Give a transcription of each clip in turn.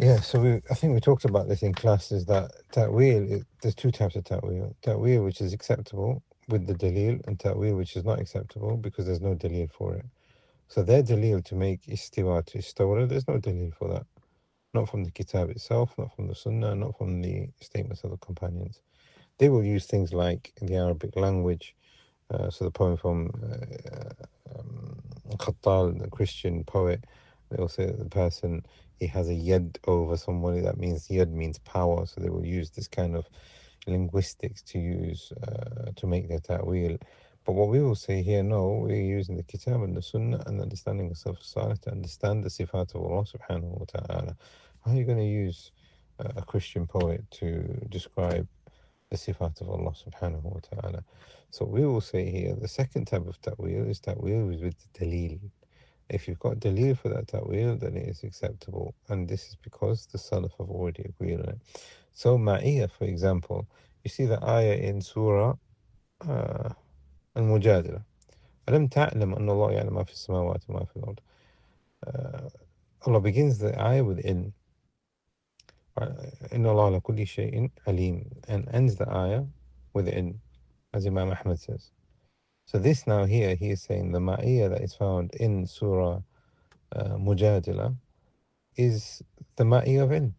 Yeah, so I think we talked about this in class, is that ta'wil, there's two types of ta'wil. Ta'wil which is acceptable with the dalil, and ta'wil which is not acceptable because there's no dalil for it. So their dalil to make istiwa to istawra, there's no dalil for that. Not from the kitab itself, not from the sunnah, not from the statements of the companions. They will use things like the Arabic language. So the poem from Khattal, the Christian poet, they will say that the person, he has a yad over somebody. That means yad means power. So they will use this kind of linguistics to use to make their ta'wil. But what we will say here, no, we're using the kitab and the sunnah and the understanding of Salaf to understand the sifat of Allah subhanahu wa ta'ala. How are you going to use a Christian poet to describe the sifat of Allah subhanahu wa ta'ala? So we will say here, the second type of ta'wil is ta'wil with the dalil. If you've got dalil for that ta'wil, then it is acceptable. And this is because the Salaf have already agreed on it. So Ma'iyah, for example, you see the ayah in Surah Al-Mujadila. أَلَمْ تَعْلَمْ أَنَّ اللَّهَ يَعْلَمُ مَا فِي السَّمَاوَاتِ وَمَا فِي الْأَرْضِ. Allah begins the ayah with in. إِنَّ اللَّهَ عَلَى كُلِّ شَيْءٍ عَلِيمٌ, and ends the ayah with in, as Imam Ahmad says. So this now here, he is saying the Ma'iyah that is found in Surah Mujadila is the Ma'iyah of in.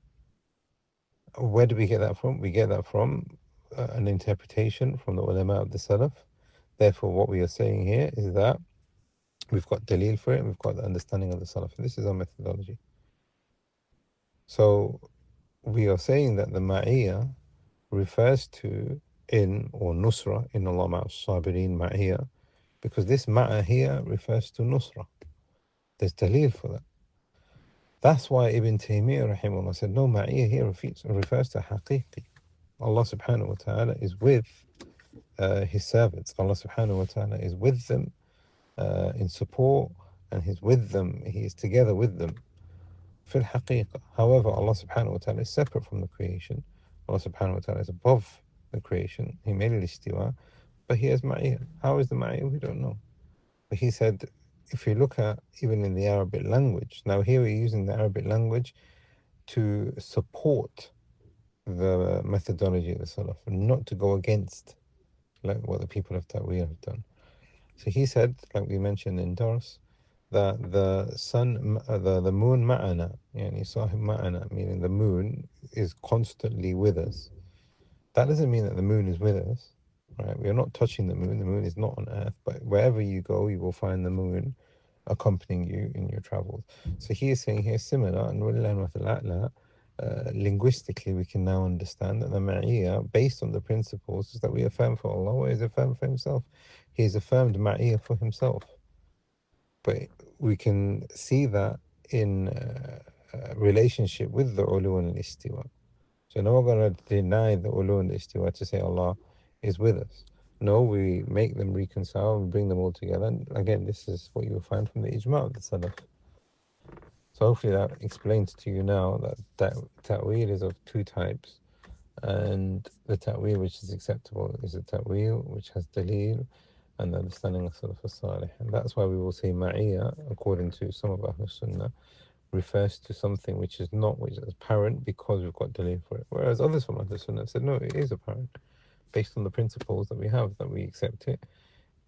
Where do we get that from? We get that from an interpretation from the ulama of the Salaf. Therefore, what we are saying here is that we've got dalil for it, and we've got the understanding of the Salaf. And this is our methodology. So we are saying that the Ma'iyah refers to in or Nusra, in Allah ma'as sabirin Ma'iyah, because this Ma'a here refers to Nusra. There's dalil for that. That's why Ibn Taymiyyah rahimahullah said, no, Ma'iyah here refers to haqiqi. Allah subhanahu wa ta'ala is with his servants. Allah subhanahu wa ta'ala is with them in support, and he's with them, he is together with them. Fil haqiqah. However, Allah subhanahu wa ta'ala is separate from the creation. Allah subhanahu wa ta'ala is above the creation. He made al-istiwa, but he has ma'iyah. How is the ma'iyah? We don't know. But he said, if you look at even in the Arabic language, now here we're using the Arabic language to support the methodology of the Salaf, and not to go against like what the people of Ta'wil have done. So he said, like we mentioned in Dars, that the moon ma'ana, yani sahib ma'ana, meaning the moon is constantly with us. That doesn't mean that the moon is with us, right? We are not touching the moon. The moon is not on Earth, but wherever you go, you will find the moon accompanying you in your travels. So he is saying here similar, and linguistically we can now understand that the ma'iyah, based on the principles, is that we affirm for Allah what is affirmed for himself. He has affirmed ma'iyah for himself. But we can see that in relationship with the ulu and istiwa. So no we're going to deny the ulu and istiwa to say Allah is with us. No, we make them reconcile and bring them all together. And again, this is what you will find from the ijma of the Salaf. So hopefully that explains to you now that ta'wil is of two types. And the ta'wil which is acceptable is a ta'wil which has dalil and the understanding of Salaf al-Salih. And that's why we will say ma'iyah, according to some of Ahlul Sunnah, refers to something which is not, which is apparent because we've got dalil for it. Whereas others from Ahlul Sunnah said, no, it is apparent. Based on the principles that we have, that we accept it,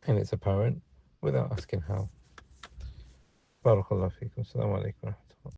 and it's apparent without asking how. Barakallahu feekum. Assalamu alaikum.